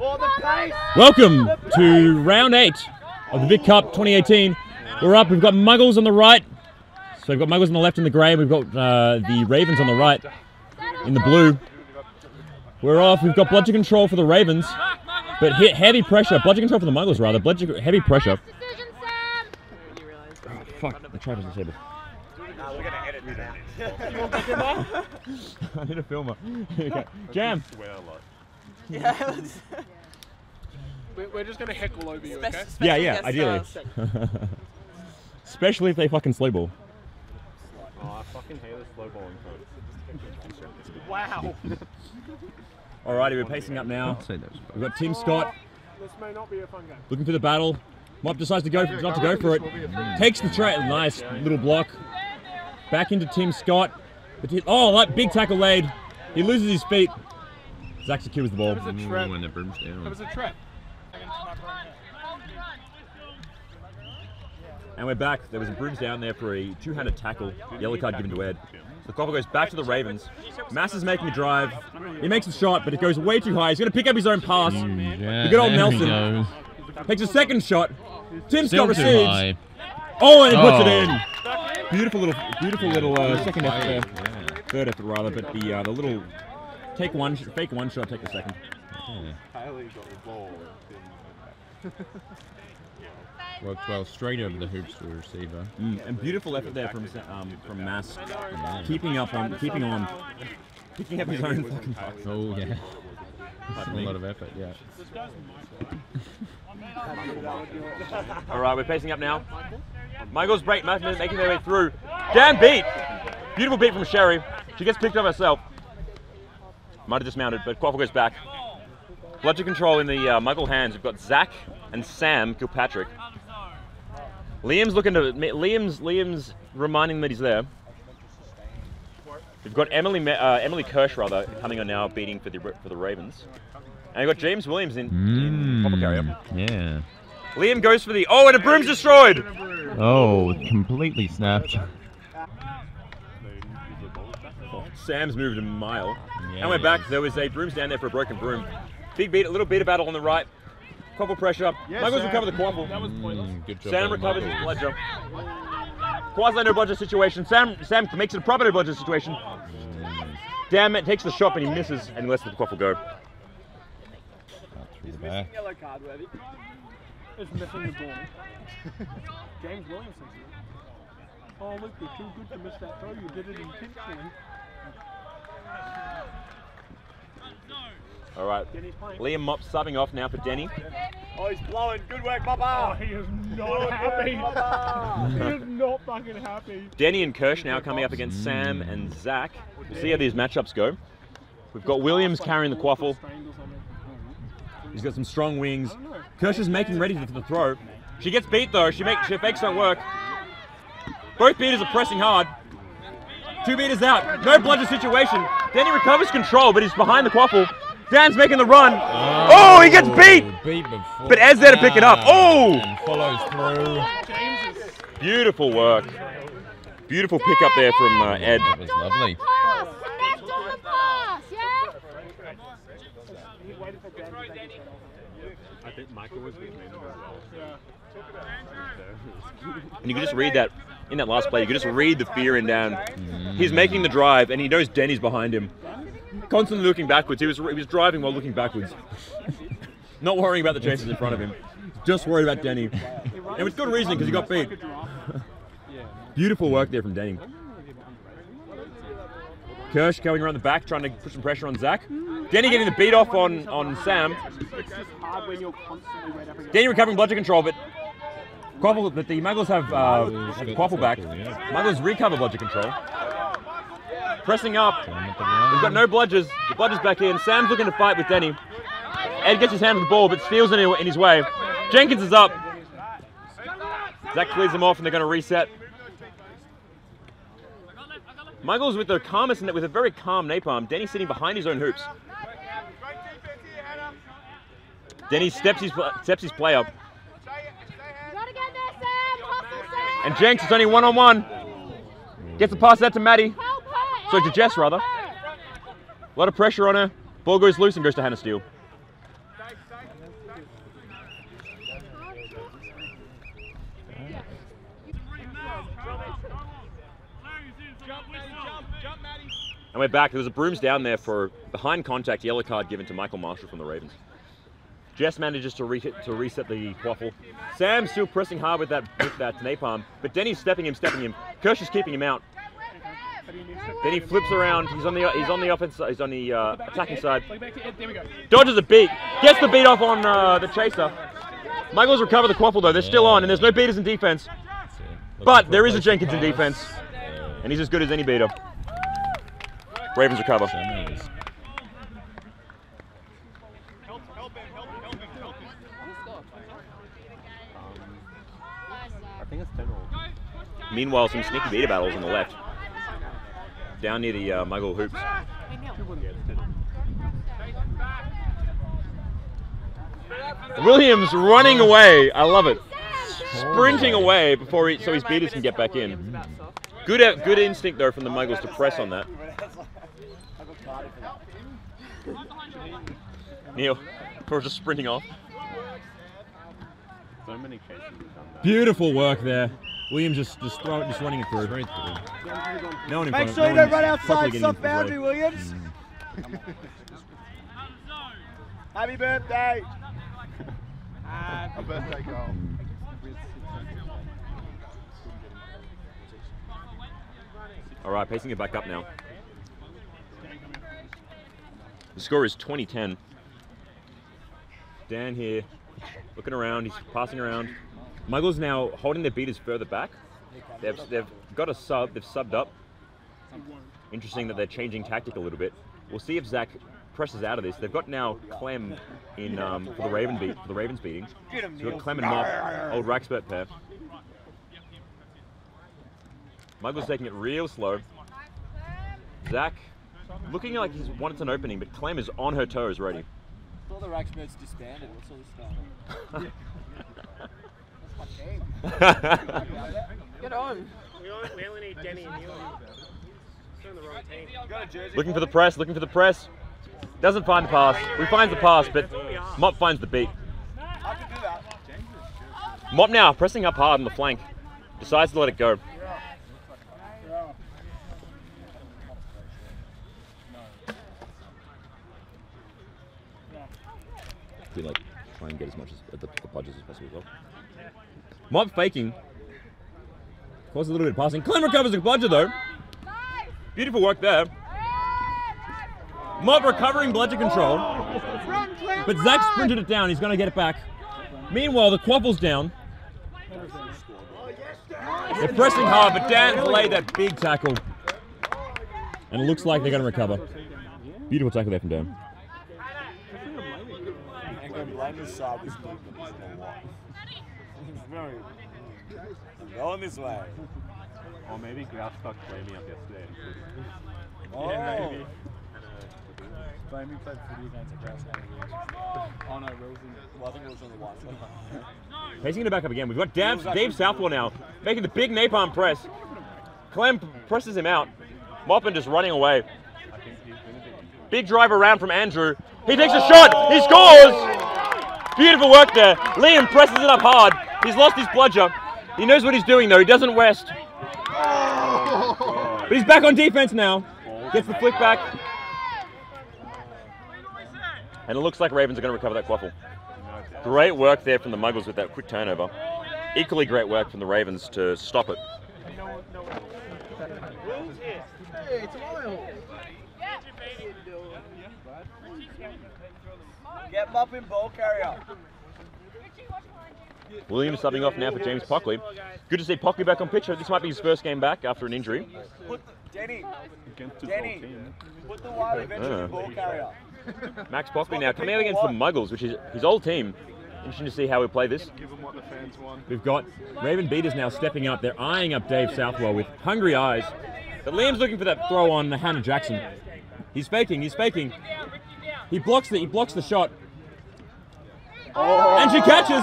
Welcome to round 8 of the Vic Cup 2018. We're up, we've got Muggles on the right. So we've got Muggles on the left in the grey, we've got the Ravens on the right in the blue. We're off, we've got bludgeon control for the Ravens, but heavy pressure, bludgeon control for the Muggles rather, heavy pressure. Oh, fuck, the trap is disabled. We're going to edit this out. I need a filmer. Okay. Jam! Yeah, we're just going to heckle over you, okay? Yeah, ideally. Especially if they fucking slow ball. Oh, I fucking hate the slow balling code. Wow. Alrighty, we're pacing up now. We've got Tim Scott. This may not be a fun game. Looking for the battle. Mop decides to go not to go for it. Takes the try. Nice little block. Back into Tim Scott. Oh, that big tackle laid. He loses his feet. Zach secures the ball. That was a trap. That was a trap. And we're back. There was a brooms down there for a two-handed tackle. Yellow card given to Ed. The Quaffle goes back to the Ravens. Mass is making a drive. He makes a shot, but it goes way too high. He's going to pick up his own pass. The good old Nelson takes a second shot. Tim Scott receives. Oh, and he puts it in. Beautiful little second effort there. Third effort rather, but the little fake one shot, take the second. Worked well straight over the hoops to the receiver. And beautiful effort there from Mass, keeping up on picking up his own fucking pass. Oh yeah, a lot of effort. Yeah. All right, we're pacing up now. Michael's break, making their way through. Damn beat! Beautiful beat from Sherry. She gets picked up herself. Might have dismounted, but Quaffle goes back. Bludgeon control in the Muggle hands. We've got Zach and Sam Kilpatrick. Liam's looking to Liam's reminding them that he's there. We've got Emily Kirsch rather coming on now, beating for the Ravens. And we've got James Williams in Quaffle carrier. Yeah. Liam goes for the and a broom's destroyed. Oh, completely snapped. Sam's moved a mile. Yeah, and we're back. There was a brooms down there for a broken broom. Big beat, a little bit of battle on the right. Quaffle pressure. Muggles recover the Quaffle. That was pointless. Good job. Sam recovers his bludger. Quasi no bludger situation. Sam makes it a proper no bludger situation. Damn it, takes the shot but he misses and he lets the Quaffle go. Through the back. Yellow card worthy. It's missing the ball. James Williamson. Oh look, you're too good to miss that throw. You did it intentionally. All right, Liam Mop subbing off now for Denny. Oh, he's blowing. Good work, Papa. Oh, he is not happy. He is not fucking happy. Denny and Kirsch now coming up against Sam and Zach. We'll see how these matchups go. We've got Williams carrying the Quaffle. He's got some strong wings. Kirsch is making ready for the throw. She gets beat though. She fakes don't work. Both beaters are pressing hard. Two beaters out. No bludger situation. Denny recovers control, but he's behind the Quaffle. Dan's making the run. Oh, he gets beat! But Ed's there to pick it up. Oh! And follows through. Beautiful work. Beautiful pick up there from Ed. That was lovely. I think Michael was with me as well. And you can just read that in that last play. You can just read the fear in Dan. He's making the drive, and he knows Denny's behind him. Constantly looking backwards. He was driving while looking backwards. Not worrying about the chances in front of him. Just worried about Denny. And with good reason, because he got beat. Beautiful work there from Denny. Kirsch going around the back, trying to put some pressure on Zach. Denny getting the beat off on Sam. Denny recovering bludger control, but the Muggles have the Quaffle back. Muggles recover bludger control. Pressing up. We've got no bludgers. The bludger's back in. Sam's looking to fight with Denny. Ed gets his hand on the ball, but steals it in his way. Jenkins is up. Zach clears him off, and they're going to reset. Muggles with the calmest, with a very calm napalm. Denny sitting behind his own hoops. Denny steps his play up. And Jenks is only one-on-one. Gets the pass out to Maddie. So to Jess, rather. A lot of pressure on her. Ball goes loose and goes to Hannah Steele. And we're back. There was a brooms down there for behind contact yellow card given to Michael Marshall from the Ravens. Jess manages to reset the quaffle. Sam's still pressing hard with that napalm, but Denny's stepping him. Kirsch is keeping him out. Then he flips around. He's on the offense. He's on the attacking side. Dodges a beat. Gets the beat off on the chaser. Muggles recover the quaffle though. They're still on, and there's no beaters in defense. But there is a Jenkins in defense, and he's as good as any beater. Ravens recover. I think it's 10-all. Meanwhile, some sneaky beater battles on the left. Down near the Muggle hoops. Williams running away. I love it. Sprinting away before so his beaters can get back in. Good instinct though from the Muggles to press on that. Neil, for just sprinting off. So many cases we've done that. Beautiful work there. Williams just running it through. No one in front Make sure you don't run outside soft boundary, Williams. Happy birthday. A birthday goal. All right, pacing it back up now. The score is 20-10. Dan here, looking around, he's passing around. Muggles now holding their beaters further back. They've got a sub, they've subbed up. Interesting that they're changing tactic a little bit. We'll see if Zach presses out of this. They've got now Clem in for the Ravens beating. So we've got Clem and Mop, old Raxpert pair. Muggles taking it real slow. Zach looking like he's wanted an opening, but Clem is on her toes ready. All the Raxperts disbanded. What's all this stuff? Get on. We only need Denny and Neil. Still in the wrong team. Looking for the press. Doesn't find the pass. We finds the pass, but Mop finds the beat. I can do that. Mop now pressing up hard on the flank. Decides to let it go. We like try and get as much as the budgets as possible as well. Mop faking. Causes a little bit of passing. Clem recovers the bludger though. Beautiful work there. Mop recovering bludger control. But Zach sprinted it down. He's going to get it back. Meanwhile, the quaffle's down. They're pressing hard, but Dan's laid that big tackle. And it looks like they're going to recover. Beautiful tackle there from Dan. Going this way. Or maybe Grouse stuck Blamey up yesterday. Oh. Yeah, maybe. Blamey played footy against Grouse. Oh no, Wilson. Well, I think it was on the white. Pacing it back up again. We've got Dave Southwell now, making the big napalm press. Clem presses him out. Moppin just running away. Big drive around from Andrew. He takes a shot. He scores. Beautiful work there. Liam presses it up hard. He's lost his bludger. He knows what he's doing though. He doesn't rest. But he's back on defense now. Gets the flick back. And it looks like Ravens are going to recover that quaffle. Great work there from the Muggles with that quick turnover. Equally great work from the Ravens to stop it. Get Mop in ball carrier. Williams subbing off now for James Pockley. Good to see Pockley back on pitch. This might be his first game back after an injury. Denny, put the wide adventure in ball carrier. Max Pockley now coming out against the Muggles, which is his old team. Interesting to see how we play this. Give them what the fans want. We've got Raven beaters now stepping up. They're eyeing up Dave Southwell with hungry eyes. But Liam's looking for that throw on Hannah Jackson. He's faking. He blocks the shot. Oh. And she catches.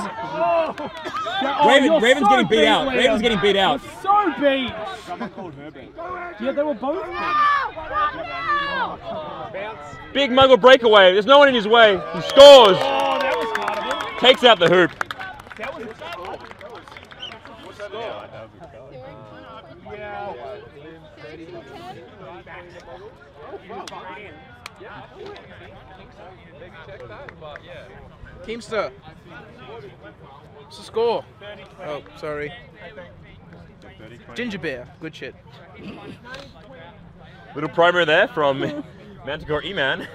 Raven's so getting beat out. Liam. Raven's getting beat out. You're so beat. Someone called her beat. Yeah, they were both beat. Big Muggle breakaway. There's no one in his way. He scores. Oh, that was hard. Takes out the hoop. That was yeah. Keemster. What's the score? Oh, sorry. Ginger beer. Good shit. Little promo there from Manticore E-Man.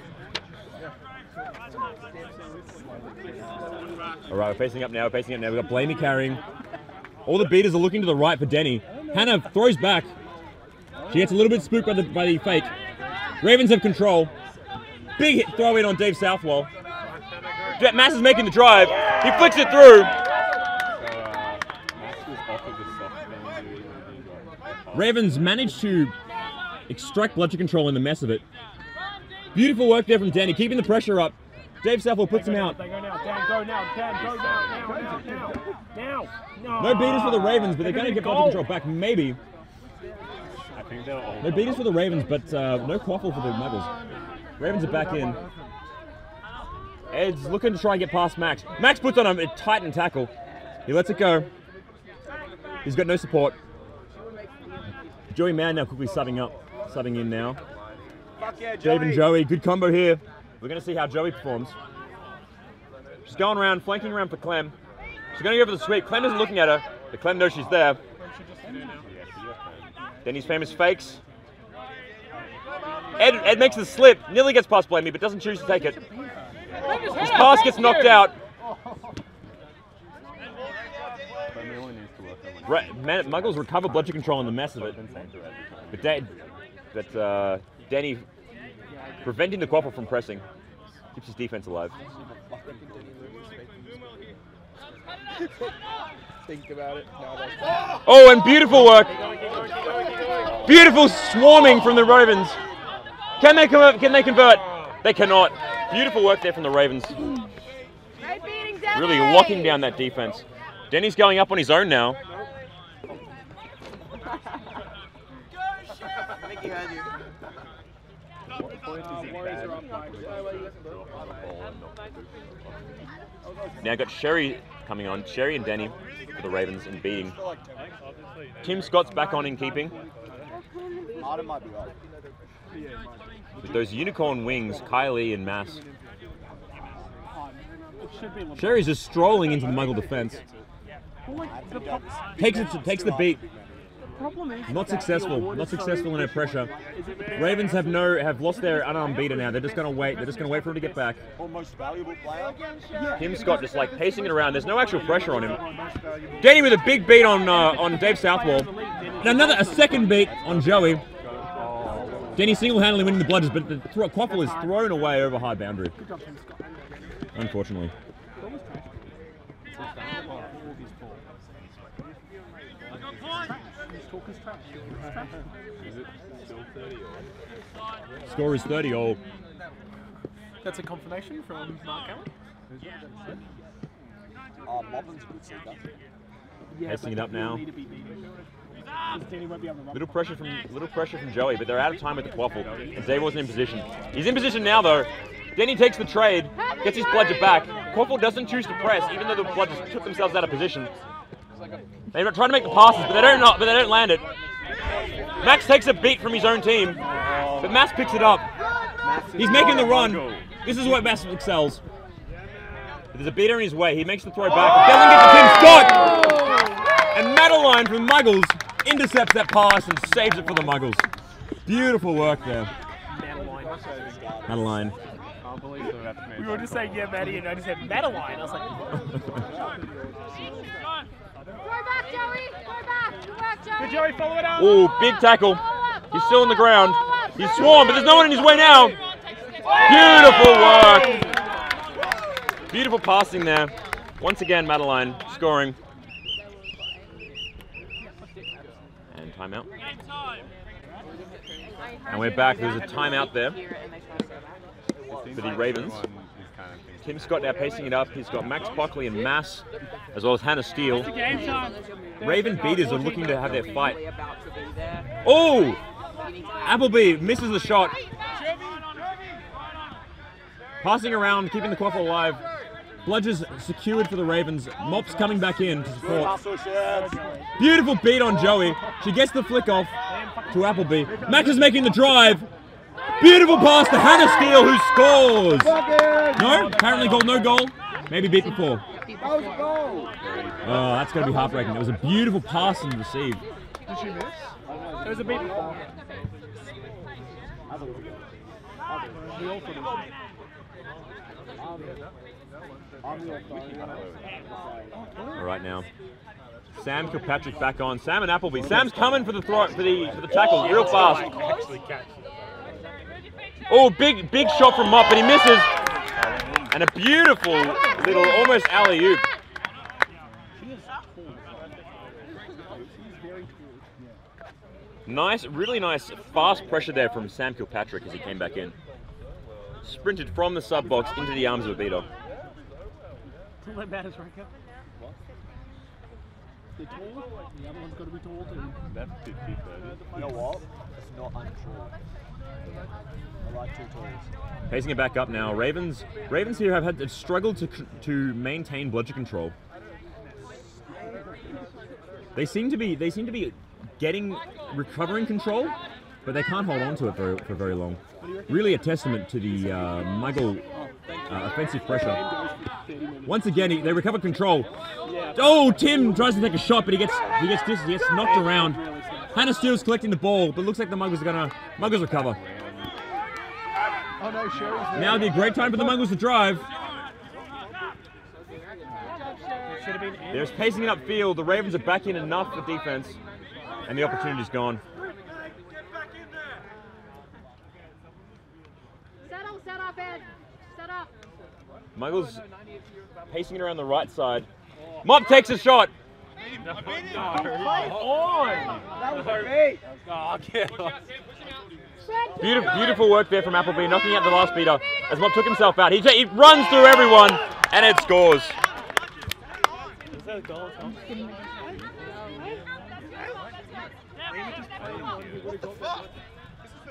All right, we're facing up now. We've got Blamey carrying. All the beaters are looking to the right for Denny. Hannah throws back. She gets a little bit spooked by the fake. Ravens have control. Big hit throw in on Dave Southwell. Mass is making the drive. He flicks it through. Ravens managed to extract bloodshed control in the mess of it. Beautiful work there from Danny, keeping the pressure up. Dave Southwell puts him out. They go now. Dan, go now. Dan, go now. Now. No beaters for the Ravens, but they're going to get bloodshed control back, maybe. I think they're all. No beaters for the Ravens, but no quaffle for the Muggles. Ravens are back in. Ed's looking to try and get past Max. Max puts on a tightened tackle. He lets it go. He's got no support. Joey Mann now quickly subbing in now. Fuck yeah, Dave and Joey, good combo here. We're going to see how Joey performs. She's going around, flanking around for Clem. She's going to go for the sweep. Clem isn't looking at her, but Clem knows she's there. Then his famous fakes. Ed makes the slip, nearly gets past Blamey, but doesn't choose to take it. His pass gets knocked out. Muggles recover bloodshed control in the mess of it. But Danny preventing the quaffle from pressing. Keeps his defense alive. Think about it. Oh, and beautiful work. Beautiful swarming from the Ravens. Can they convert? They cannot. Beautiful work there from the Ravens. Really locking down that defense. Denny's going up on his own now. Now got Sherry coming on. Sherry and Denny for the Ravens and beating. Tim Scott's back on in keeping. With those unicorn wings, Kylie and Mass. Sherry's just strolling into the Muggle defense. Takes the beat. Not successful in her pressure. Ravens have lost their unarmed beater now. They're just going to wait. They're just going to wait for him to get back. Most valuable player. Tim Scott just like pacing it around. There's no actual pressure on him. Danny with a big beat on Dave Southwell. And a second beat on Joey. Danny single-handedly winning the bludgers, but the quaffle is thrown away over high boundary. Unfortunately. Score is 30-all. That's a confirmation from Mark Allen. Pacing it up now. Little pressure from Joey, but they're out of time with the quaffle, and Dave wasn't in position. He's in position now though. Then he takes the trade, gets his bludger back. Quaffle doesn't choose to press, even though the bludgers took themselves out of position. They're trying to make the passes, but they don't land it. Max takes a beat from his own team, but Mass picks it up. He's making the run. This is what Mass excels. But there's a beater in his way. He makes the throw back. It doesn't get to Tim Scott. And Madeline from Muggles intercepts that pass and saves it for the Muggles. Beautiful work there. Madeline. We were just saying, yeah, Maddie, and I just said Madeline. I was like, Go back, Joey! Go back! Go back, Joey! Good, Joey, follow it up! Ooh, big tackle. He's still on the ground. He's swarmed, but there's no one in his way now. Beautiful work. Beautiful passing there. Once again, Madeline scoring. And timeout. And we're back. There's a timeout there for the Ravens. Tim Scott now pacing it up. He's got Max Pockley and Mass, as well as Hannah Steele. Raven beaters are looking to have their fight. Oh! Appleby misses the shot. Passing around, keeping the quaffle alive. Bludgers secured for the Ravens. Mops coming back in to support. Beautiful beat on Joey. She gets the flick off. to Appleby. Max is making the drive. Beautiful pass to Hannah Steele, who scores. No, apparently called no goal. Maybe beat before. Oh, that's going to be heartbreaking. It was a beautiful pass and receive. Did she miss? It was a beat before. We all thought it was. All right now. Sam Kilpatrick back on. Sam and Appleby. Sam's coming for the throw, for the tackle, real fast. Oh, big shot from Mott, but he misses. And a beautiful little, almost alley-oop. Nice, really nice, fast pressure there from Sam Kilpatrick as he came back in. Sprinted from the sub box into the arms of a beater. Don't let matters rank up. They're tall. The other one's got to be tall too. That's 50-30. You know what? It's not untall. I like two talls. Pacing it back up now. Ravens here have struggled to maintain bludger control. They seem to be recovering control, but they can't hold on to it for very long. Really a testament to the Muggle offensive pressure. Once again, they recover control. Oh, Tim tries to take a shot, but he gets knocked around. Hannah Steele's collecting the ball, but looks like the Muggles are gonna recover. Oh no, Sherry's Now would be a great time for the Muggles to drive. They're pacing it upfield. The Ravens are back in enough for defense, and the opportunity's gone. Set up, Ed. Set up. Muggles pacing it around the right side. Mott takes a shot. That was great. Beautiful work there from Appleby, knocking out the last beater as Mott took himself out. He runs through everyone, and it scores. Is that a goal, Tom?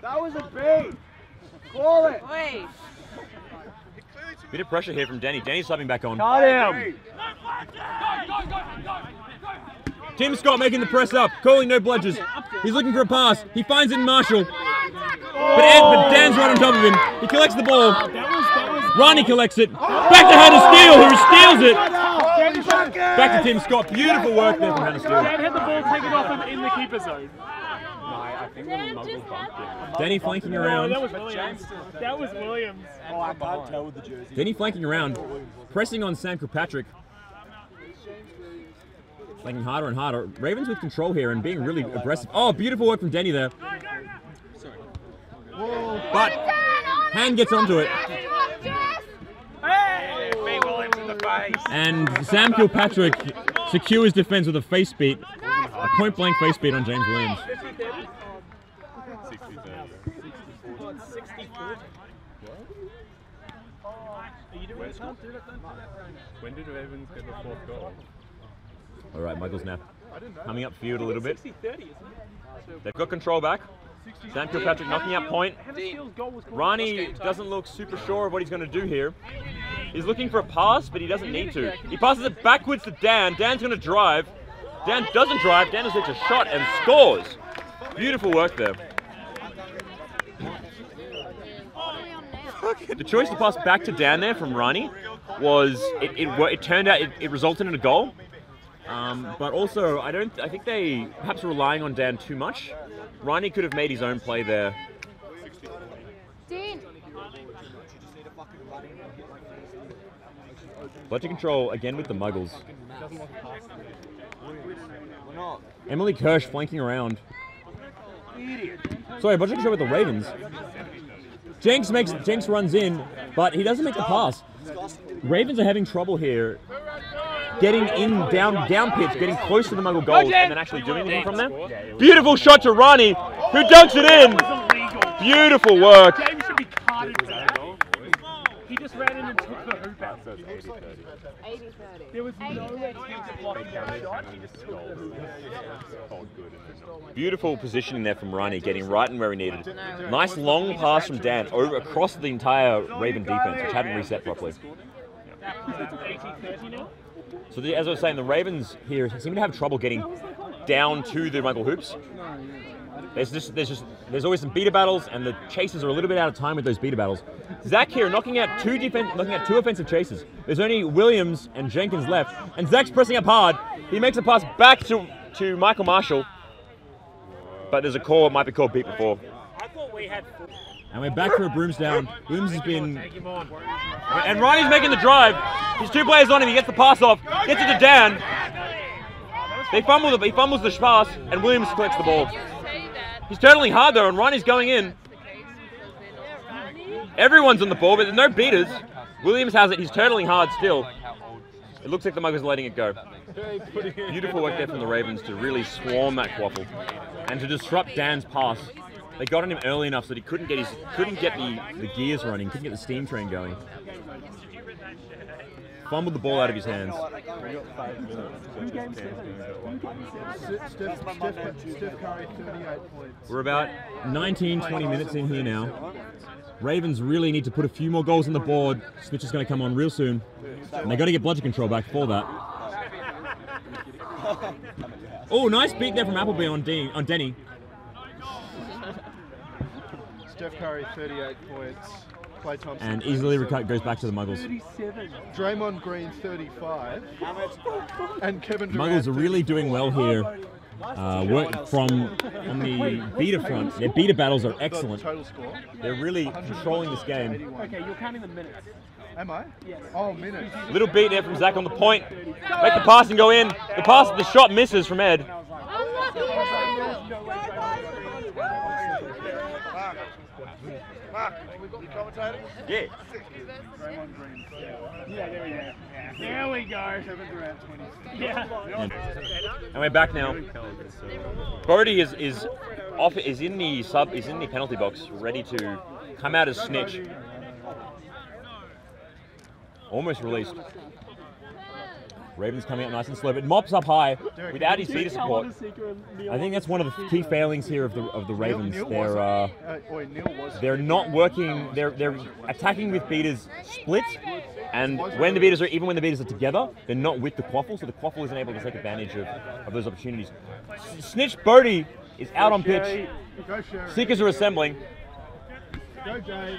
That was a bait. Call it. Wait. Bit of pressure here from Danny. Danny's subbing back on. Got him. Tim Scott making the press up, calling no bludgers. He's looking for a pass. He finds it in Marshall. But Dan's right on top of him. He collects the ball. Ronnie collects it. Back to Hannah Steele, who steals it. Back to Tim Scott. Beautiful work there from Hannah Steele. Dan had the ball taken off him in the keeper zone. I think the Muggles bumped him. Danny flanking around. That was Williams. That was Williams. Oh, I can't tell with the jersey. Danny flanking around, pressing on Sam Kilpatrick. Flanking harder and harder. Ravens with control here and being really aggressive. Oh, beautiful work from Danny there. But Hand gets onto it. And Sam Kilpatrick secures defense with a face beat. A point blank face beat on James Williams. 60-30. When did Ravens get the fourth goal? All right, Muggles now coming up field a little bit. They've got control back. Sam Kilpatrick knocking out point. Ronnie doesn't look super sure of what he's going to do here. He's looking for a pass, but he doesn't need to. He passes it backwards to Dan. Dan's going to drive. Dan doesn't drive. Dan just takes a shot and scores. Beautiful work there. The choice to pass back to Dan there from Ronnie was it turned out it resulted in a goal. But also I think they perhaps were relying on Dan too much. Ronnie could have made his own play there. Bludger control again with the Muggles. Emily Kirsch flanking around. Sorry, bludger control with the Ravens. Jenks runs in, but he doesn't make the pass. Ravens are having trouble here getting in down pitch, getting close to the Muggle goal, and then actually doing anything from there. Beautiful shot to Ronnie, who dunks it in. Beautiful work. James should be carded for that. He just ran in and took the hoop out. 80-30. There was no way to block that shot. He just took the hoop out. Beautiful positioning there from Ronnie, getting right in where he needed. Nice long pass from Dan over across the entire Raven defense, which hadn't reset properly. 80-30 now? So as I was saying, the Ravens here seem to have trouble getting down to the Muggle hoops. There's always some beater battles, and the chasers are a little bit out of time with those beater battles. Zach here knocking out two offensive chasers. There's only Williams and Jenkins left, and Zach's pressing up hard. He makes a pass back to Michael Marshall, but there's a call. It might be called beat before. I thought we had. And we're back for a brooms down. Williams has been, and Ronnie's making the drive. He's 2 players on him. He gets the pass off, gets it to Dan. He fumbles the pass, and Williams collects the ball. He's turtling hard though, and Ronnie's going in. Everyone's on the ball, but there's no beaters. Williams has it. He's turtling hard still. It looks like the Muggles are letting it go. Beautiful work there from the Ravens to really swarm that quaffle and to disrupt Dan's pass. They got on him early enough so that he couldn't get the gears running, couldn't get the steam train going. Fumbled the ball out of his hands. We're about 19-20 minutes in here now. Ravens really need to put a few more goals on the board. Snitch is going to come on real soon. And they got to get bludger control back for that. Oh, nice beat there from Appleby on Denny. Steph Curry, 38 points. Clay Thompson, and easily goes back to the Muggles. 37. Draymond Green, 35. And Kevin Durant. Muggles are really doing well here. Work from on the beater front. Their beater battles are excellent. They're really controlling this game. Okay, you're counting the minutes. Am I? Yes. Oh, minutes. Little beat there from Zach on the point. Make the pass and go in. The shot misses from Ed. Yeah. There we go. Yeah. And we're back now. Bodie is in the penalty box, ready to come out as snitch. Almost released. Ravens coming out nice and slow, but Mop's up high without his beater support. I think that's one of the key failings here of the Ravens. They're not working. They're attacking with beaters split, and when the beaters are together, they're not with the quaffle, so the quaffle isn't able to take advantage of those opportunities. Snitch Bodie is out on pitch. Seekers are assembling. Go, Dave.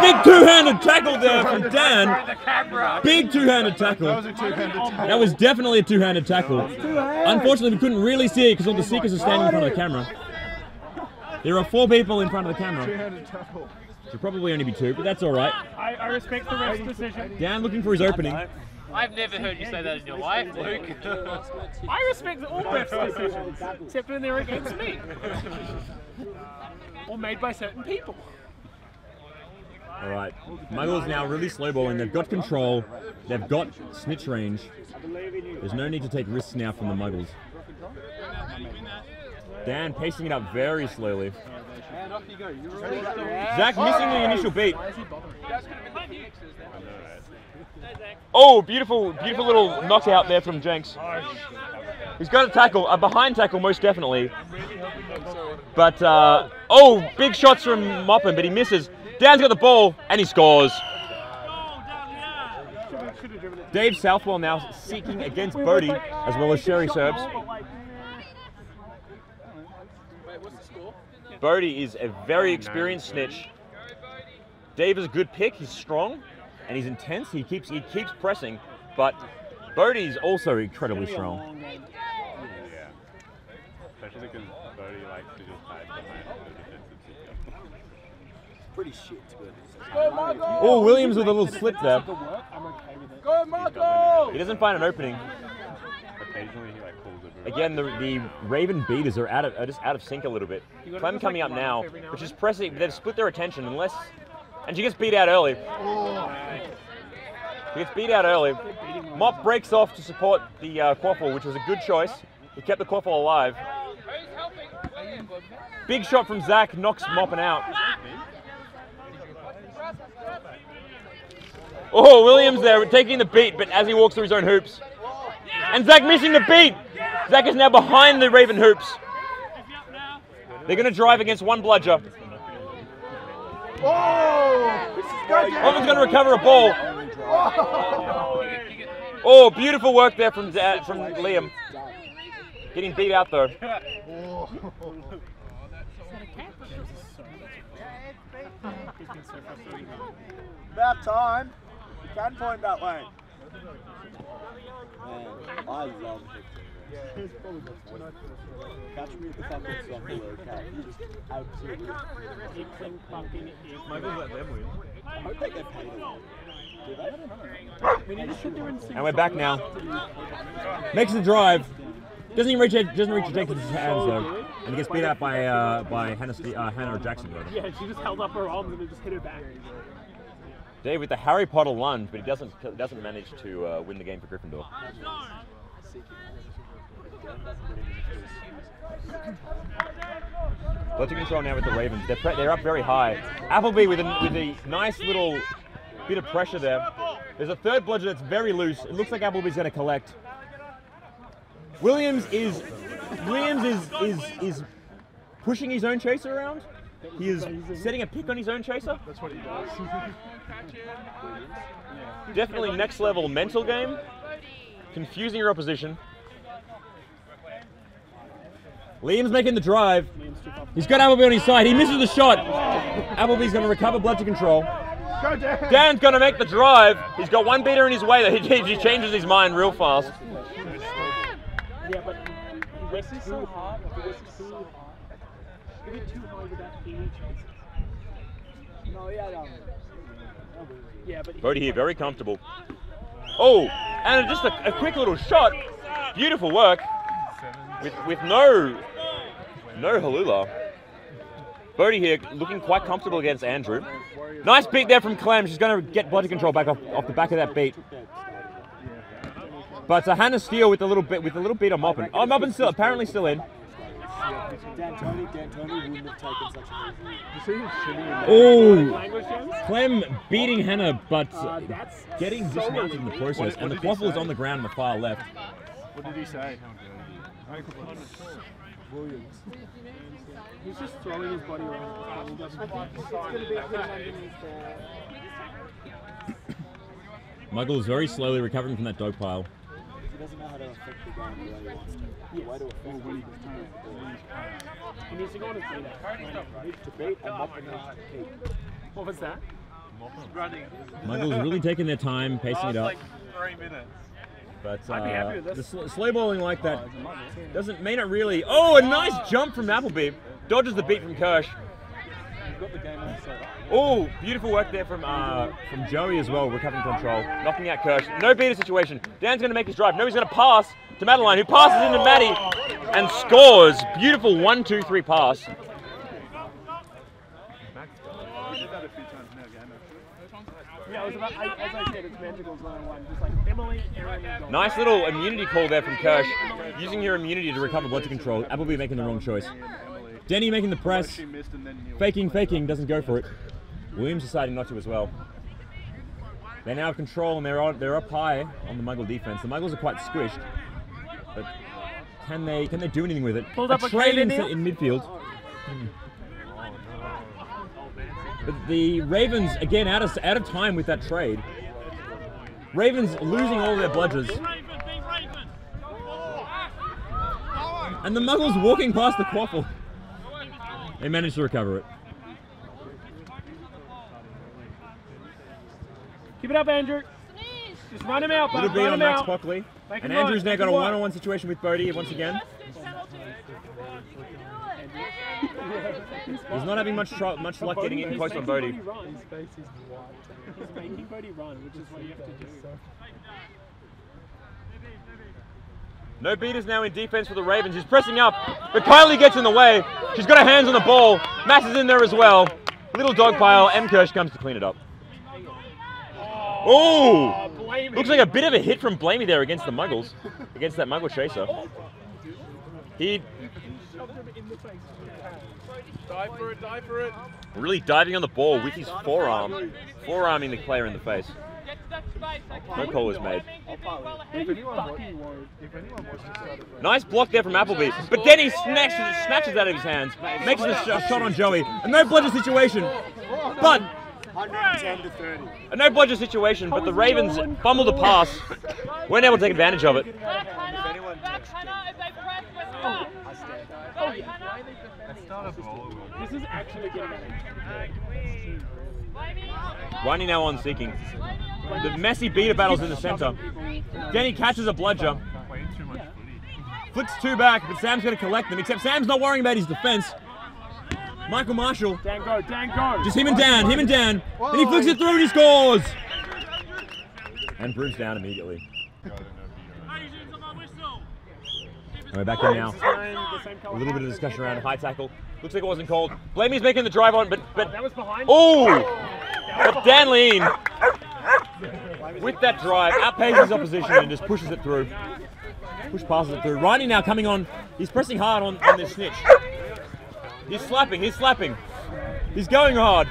Big two-handed tackle there from Dan. Big two-handed tackle. That was a two-handed tackle. That was definitely a two-handed tackle. Unfortunately, we couldn't really see it because all the Seekers are standing in front of the camera. There are 4 people in front of the camera. Two-handed tackle. Should probably only be 2, but that's all right. I respect the ref's decision. Dan looking for his opening. I've never heard you say that in your life, Luke. I respect all ref's decisions, except when they're against me. Or made by certain people. Alright, Muggles now really slow balling. They've got control. They've got snitch range. There's no need to take risks now from the Muggles. Dan pacing it up very slowly. Zach missing the initial beat. Oh, beautiful little knockout there from Jenks. He's got a tackle, a behind tackle most definitely. But, big shots from Moppin, but he misses. Dan's got the ball, and he scores. Dave Southwell now seeking against Bodie, as well as Sherry Serbs. Bodie is a very experienced snitch. Dave is a good pick. He's strong, and he's intense. He keeps pressing, but Bodie's also incredibly strong. Yeah. Especially because Bodie likes to just hide behind the defensive seeker. Pretty shit, Oh, Williams with a little slip there. Go, Marco! He doesn't find an opening. Occasionally he like pulls it. Again, the Raven beaters are just out of sync a little bit. Clem coming up now, which is pressing. They've split their attention and she gets beat out early. She gets beat out early. Mop breaks off to support the quaffle, which was a good choice. He kept the quaffle alive. Big shot from Zach knocks Moppin out. Oh, Williams there taking the beat, but as he walks through his own hoops. And Zach missing the beat. Zach is now behind the Raven hoops. They're going to drive against one bludger. Oh! Moppin's going to recover a ball. Oh, beautiful work there from Liam. Getting beat out though. About time. You can point that way. Man, I love it. Catch me at the fucking soccer World Cup. You just absolutely. Michael's let them win. I hope they get paid a lot. Do they? And we're back now. Makes the drive. Doesn't reach Jenkins' hands though, and he gets beat out by Hannah Jackson. Rather. Yeah, she just held up her arms and it just hit her back. Dave with the Harry Potter lunge, but he doesn't manage to win the game for Gryffindor. Bludger control now with the Ravens. They're up very high. Appleby with a nice little bit of pressure there. There's a third bludger that's very loose. It looks like Appleby's going to collect. Williams is pushing his own chaser around. He is setting a pick on his own chaser. That's what he does. Definitely next level mental game. Confusing your opposition. Liam's making the drive. He's got Appleby on his side. He misses the shot. Appleby's going to recover bludger control. Go Dan! Dan's going to make the drive. He's got one beater in his way. He changes his mind real fast. Yeah, but he risks too hard. He risks too hard. He hit too hard without any chances. No, yeah, no. Yeah, but Bodie here, very comfortable. Oh, and just a quick little shot. Beautiful work. With no halula. Bodie here looking quite comfortable against Andrew. Nice beat there from Clem. She's going to get bludger control back off the back of that beat. But Hannah Steele with a little bit of Moppin. Oh, Moppin's apparently still in. Dan Tony wouldn't have taken such a Oh, Clem beating Hannah, but getting dismounted in the process. And the quaffle is on the ground on the far left. What did he say? Williams. he's just throwing his body around. Muggles very slowly recovering from that dog pile. He doesn't know how to affect the game the way he wants to. The way to affect the game. He needs to go on his feet. Needs to beat and Mopper needs to keep. What was that? Muggles really taking their time, pacing it up. Like 3 minutes. But I'd be happy with this. the slow bowling like that may not really. Oh, a nice jump from Appleby. Dodges the beat from Kirsch. Got the game on set. Oh, beautiful work there from Joey as well, recovering control, knocking out Kirsch. No beater situation. Dan's going to make his drive. No, he's going to pass to Madeline, who passes into Maddie and scores. Beautiful 1-2-3 pass. Yeah, it was about, as I said, it's Magicals 101. Just like Emily, Aaron, and Dom. Nice little immunity call there from Kirsch, using your immunity to recover bludger control. Appleby making the wrong choice. Denny making the press, faking, doesn't go for it. Williams deciding not to as well. They now have control and they're up high on the Muggle defense. The Muggles are quite squished, but can they do anything with it? Pulled up a trade in Canadian. midfield. But the Ravens again out of time with that trade. Ravens losing all their bludgers. And the Muggles walking past the quaffle. They managed to recover it. Keep it up, Andrew. Just run him out, bud. Little beat Run on him Max out. Pockley. Make And him run, Andrew's now make got a him run. one-on-one situation with Bodie once again. He's not having much luck getting in close on Bodie. His face is white. He's making Bodie run, which is what you have to do. No beaters now in defense for the Ravens. He's pressing up, but Kylie gets in the way. She's got her hands on the ball. Mass is in there as well. Little dog pile. M. Kirsch comes to clean it up. Oh! Looks like a bit of a hit from Blamey there against the Muggles. Against that Muggle chaser. He Dive for it. really diving on the ball with his forearm. Forearming the player in the face. No call was made. If anyone wants to start a Nice block there from Appleby. But then he snatches out of his hands. Makes the shot on Joey. A no bludger situation. But 110 to 30. A no bludger situation, but the Ravens fumbled the pass. Weren't able to take advantage of it. If anyone touched This is actually getting Ronnie now on seeking. The messy beater battles in the centre. Denny catches a bludger. Flicks two back, but Sam's going to collect them, except Sam's not worrying about his defence. Michael Marshall. Dan go, Dan go. Just him and Dan. And he flicks it through and he scores! And Bruce down immediately. And we're back in now. A little bit of discussion around a high tackle. Looks like it wasn't called. Blamey's making the drive on, but that was behind. Oh! But Dan Lean, with that drive, outpaces his opposition and just pushes it through. Push passes it through. Ronnie now coming on. He's pressing hard on this snitch. He's slapping. He's going hard.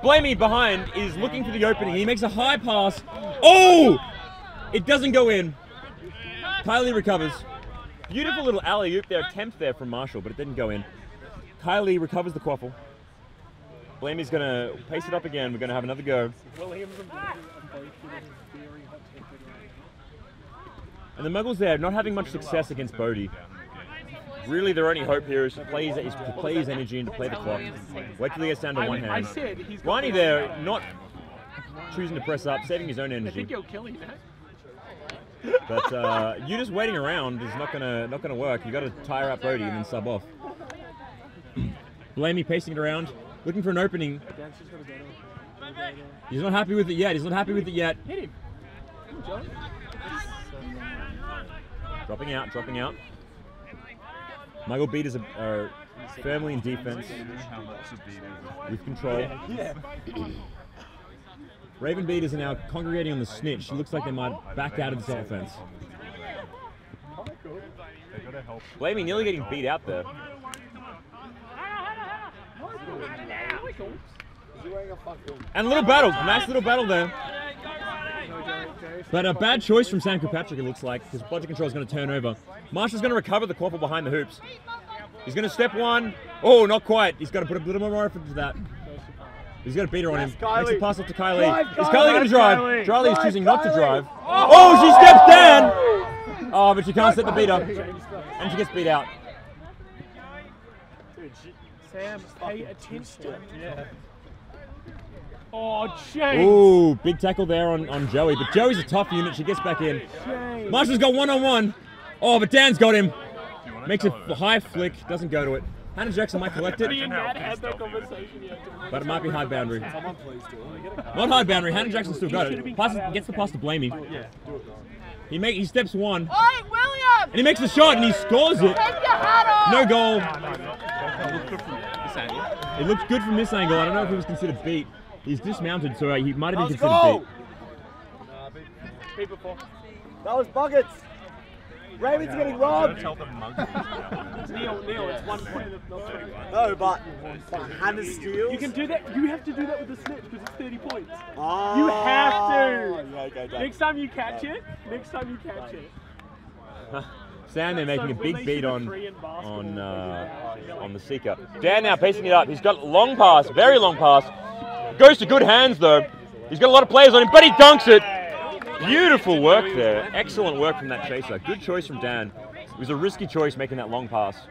Blamey behind is looking for the opening. He makes a high pass. Oh! It doesn't go in. Kylie recovers. Beautiful little alley-oop there, attempt there from Marshall, but it didn't go in. Kylie recovers the quaffle. Blamey's going to pace it up again. We're going to have another go. And the Muggles there not having much success against Bodie. Really, their only hope here is to play his energy and to play the clock. Wait till he gets down to one hand. Ronnie there not choosing to press up, saving his own energy. I think he'll kill him, man. But you just waiting around is not gonna work. You got to tire out Bodie and then sub off. Blamey pacing it around, looking for an opening. He's not happy with it yet. Hit him. Dropping out. Muggle beaters are firmly in defense with control. Raven beaters are now congregating on the snitch. It looks like they might back out of this offense. Blamey nearly getting beat out there. And a little battle, nice little battle there. But a bad choice from Sam Kirkpatrick, it looks like, because bludger control is going to turn over. Marshall's going to recover the quaffle behind the hoops. He's going to step one. Oh, not quite. He's got to put a little more effort into that. He's got a beater on him. Makes a pass off to Kylie. Is Kylie going to drive? Charlie is choosing not to drive. Oh, she steps down! Oh, but she can't set the beat up. And she gets beat out. Sam, pay attention. Yeah. Oh, James! Ooh, big tackle there on Joey. But Joey's a tough unit. She gets back in. James. Marshall's got one-on-one. Oh, but Dan's got him. Makes a high flick. Doesn't go to it. Hannah Jackson might collect it. But it might be high boundary. Not high boundary. Hannah Jackson still got it. Gets the pass to Blamey. He steps one. Oi, William! And he makes the shot and he scores it. Take your hat off! No goal. It looked good from this angle. I don't know if he was considered beat. He's dismounted, so he might have been considered beat. That was buckets. Raven's getting robbed. Neil, it's 1 point. No, but Hannah steals. You can do that. You have to do that with the snitch because it's 30 points. Oh, You have to. Yeah, okay. Next time you catch it. Sam, they're making a big beat on the seeker. Dan now pacing it up. He's got long pass, very long pass. Goes to good hands though. He's got a lot of players on him, but he dunks it. Beautiful work there. Excellent work from that chaser. Good choice from Dan. It was a risky choice making that long pass.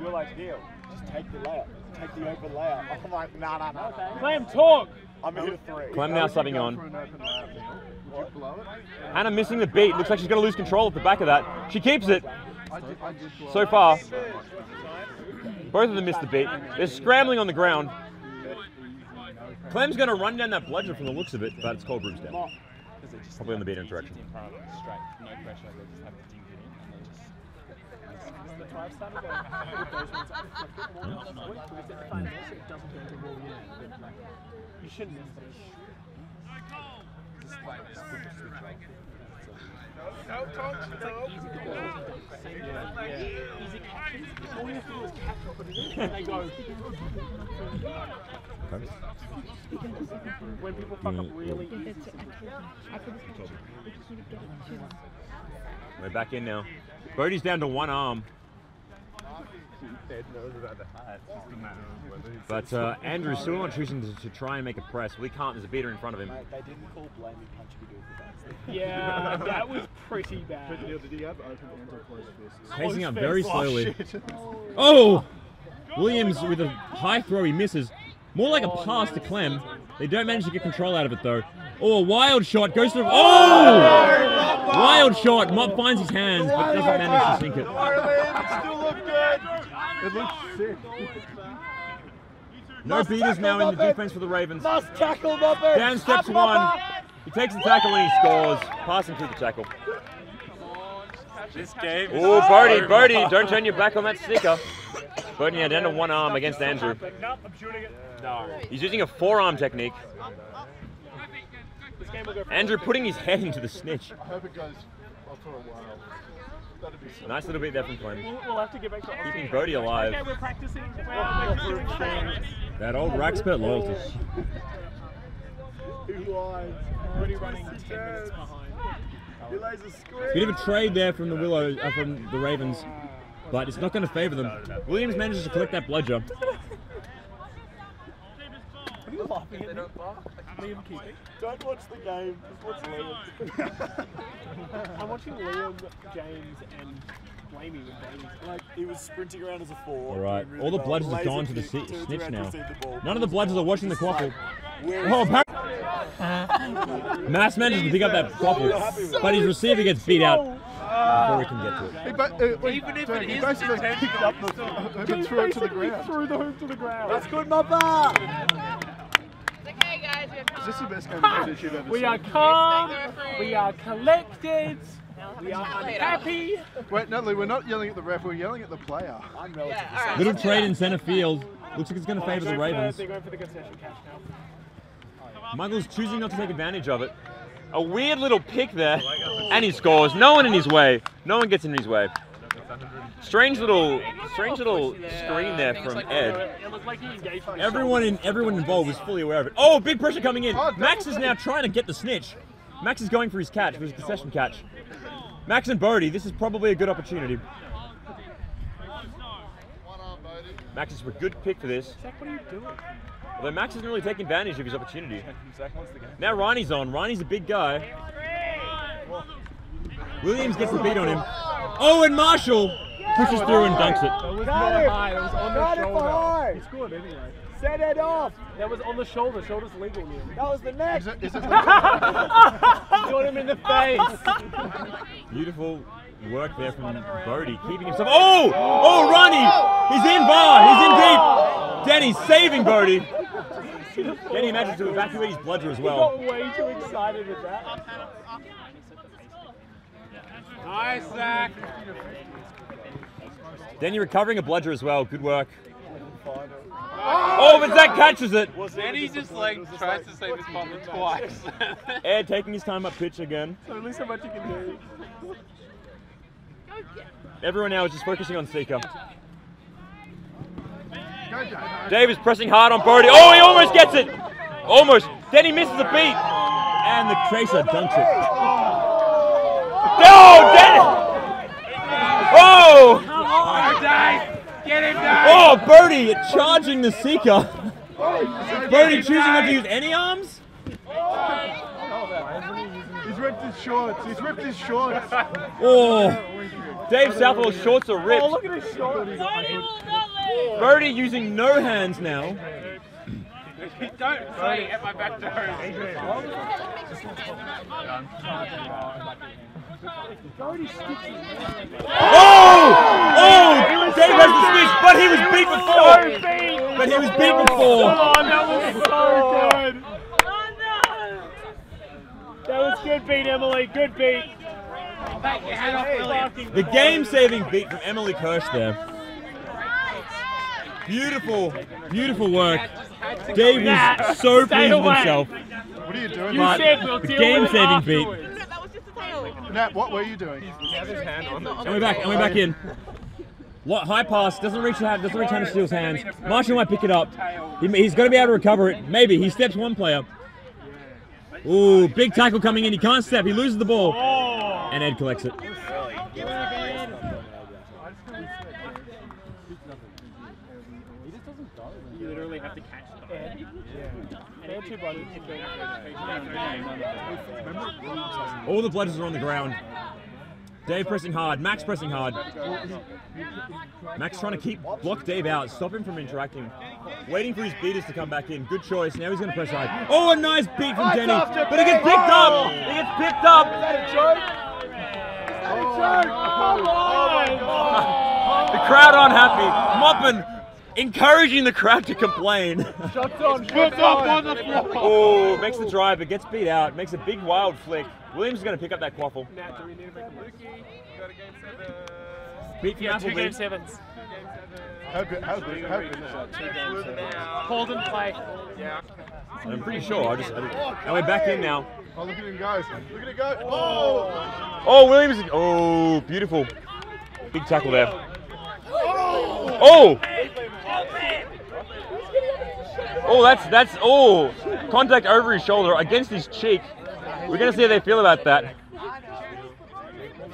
You're like, Neil, just take the layup. Take the open layup. I'm like, nah. Clem, talk. I'm going to hit a 3. Clem now subbing on. Hannah missing the beat. Looks like she's going to lose control at the back of that. She keeps it. So far. Both of them missed the beat. They're scrambling on the ground. Clem's going to run down that bludger from the looks of it, but it's called Bruce down. Probably on the beater direction. You shouldn't. No, Tonks, no. Easy catches. All you have to do is catch and put it in, and they go. When people fuck up really easy. We're back in now. Bodie's down to one arm. Ed knows about the hat. It's just a matter of whether he's But Andrew's still not choosing to try and make a press. Well, he can't. There's a beater in front of him. Mate, they didn't call blaming punch if you do it for that. Yeah, that was pretty bad. But Neil, did he have open hands or closed fists? Pacing up very Oh, slowly. Shit. Oh! Williams with a high throw, he misses. More like a pass to Clem. They don't manage to get control out of it though. Oh, a wild shot goes through. Oh! Wild shot. Mott finds his hands, but doesn't manage to sink it. Still look good. It looks sick. No beaters now in the defense for the Ravens. Must tackle Mopper. Down steps one. He takes the tackle and he scores. Passing through the tackle. this game. Oh, Bodie, don't turn your back on that sticker. Bodie had down to one arm against Andrew. No. He's using a forearm technique. This game will go for Andrew putting his head into the snitch. I hope it goes off for a while. That'd be so. Nice little beat there from Clem. We'll have to get back to Keeping Bodie alive. Okay, we're practicing. We're practicing. That old Raxpert loyalty. Who lies? Already running 10 minutes behind. He lays a screen. Bit of a trade there from the from the Ravens, but it's not going to favour them. Williams manages to collect that bludger. What are you laughing at? Liam keeping? Don't watch the game. Just watch Liam. I'm watching Liam, James, and Blamey with Blamey. Like, he was sprinting around as a 4. All right, doing all the well. bludgers have Laser gone to the kick, turns snitch around to now. receive the ball. None of the bludgers are watching the quaffle. Where Oh, is Mass manages to pick up that quaffle, but his receiver gets beat out before he can get to it. Even if it he is basically picked up the hoop and threw it to the ground. Threw the hoop to the ground. That's good, Mopper! Okay, guys. Is this the best game of Quidditch you've ever We seen? are calm. We are collected. We are unhappy. Wait, Natalie, we're not yelling at the ref, we're yelling at the player. I'm relatively Little trade in centre field. Looks like it's going to favour the Ravens. They're going for the concession cash now. Muggles choosing not to take advantage of it. A weird little pick there, and he scores. No one in his way. No one gets in his way. Strange little screen there from Ed. It looked like he engaged with Everyone involved was fully aware of it. Oh, big pressure coming in. Max is now trying to get the snitch. Max is going for his catch, for his concession catch. Max and Bodie, this is probably a good opportunity. Max is a good pick for this. Zach, what are you doing? Although Max isn't really taking advantage of his opportunity. Now Ronnie's on. Ronnie's a big guy. Williams gets the beat on him. Oh, and Marshall pushes through and dunks it. That was not high. That was on the Got it for shoulder. high. He scored anyway. Set it off! That was on the shoulder. Shoulder's legal near. That was the neck! Is it He got him in the face. Beautiful work there from Bodie, keeping himself. Oh! Oh, Ronnie! He's in bar! He's in deep! Denny's saving Bodie. Denny manages to evacuate his bludger as He well. got way too excited with that. Nice, Zach. Denny recovering a bludger as well. Good work. Oh, but Zach catches it. Then he just like tries to save his partner twice. Ed taking his time up pitch again. So at least so much you can do. Everyone now is just focusing on Seeker. Go, Dave. Dave is pressing hard on Bodie. Oh, he almost gets it. Almost. Denny misses the beat. And the Tracer dunks it. No, Denny! Oh! Come on, Dave! Get him, Dave! Oh, Bodie charging the Seeker. Bodie choosing not to use any arms? He's ripped his shorts. He's ripped his shorts. Oh, Dave Southwell's shorts are ripped. Oh, look at his shoulders. Bodie using no hands now. Don't say at my back door. Oh! Oh! Dave has the switch, but he was beat before. But he was beat before. Oh, that was so good. That was good beat, Emily. Good beat. Take your hat off, William. The game-saving beat from Emily Kirsch there. Beautiful, beautiful work. Dave is so pleased with himself. What are you doing? You But said we'll the deal with it game-saving beat. afterwards. That was just a tail. Nat, what were you doing? And we're back in. High pass, doesn't reach Hannah Steele's hands. Marshall might pick it up. He's going to be able to recover it. Maybe. He steps one player. Ooh, big tackle coming in. He can't step. He loses the ball. And Ed collects it. literally have to catch the Ed. Yeah. They're two brothers. All the blooders are on the ground. Dave pressing hard, Max pressing hard. Max trying to block Dave out, stop him from interacting. Waiting for his beaters to come back in. Good choice. Now he's going to press hard. Oh, a nice beat from Denny. But he gets picked up. He gets picked up. Is that a joke? Is that a joke? Oh my God. The crowd aren't happy. Moppin encouraging the crowd to complain. Shots on the floor. Oh, makes the drive, but gets beat out. Makes a big wild flick. Williams is going to pick up that quaffle. Matt, do we need to make a move? Beat from Apple. 2 game 7s. How good? Hold and play. Yeah. I'm pretty sure. And we're back in now. Oh, look at him go. Look at it go. Oh! Oh, Williams. Oh, beautiful. Big tackle there. Oh! Oh, that's contact over his shoulder against his cheek. We're going to see how they feel about that.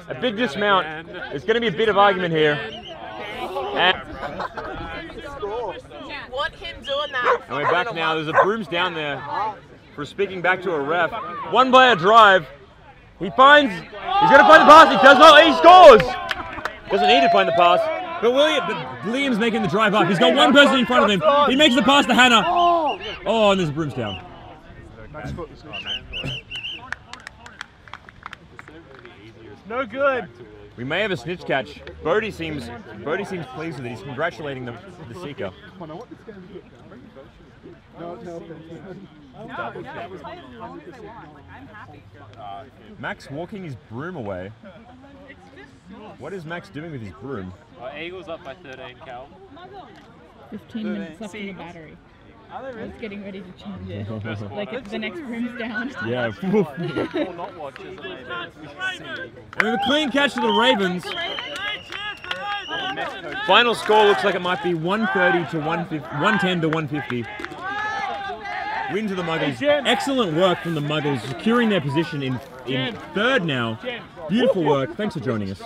A big dismount. There's going to be a bit of argument here. And Want him doing that? we're back now. There's a brooms down there for speaking back to a ref. One player drive. He's going to find the pass. He does not. He scores. Doesn't need to find the pass. But Liam's making the drive up. He's got one person in front of him. He makes the pass to Hannah. Oh, and there's a brooms down. No good. We may have a snitch catch. Bodie seems pleased with it. He's congratulating the seeker. Max walking his broom away. What is Max doing with his broom? Eagles up by 13, Cal. 15 minutes left in the battery. I was getting ready to change it. Like if the next room's down. Yeah. Or not watches, And a clean catch to the Ravens. Final score looks like it might be 130 to 110 to 150. Win to the Muggles. Excellent work from the Muggles, securing their position in third now. Beautiful work. Thanks for joining us.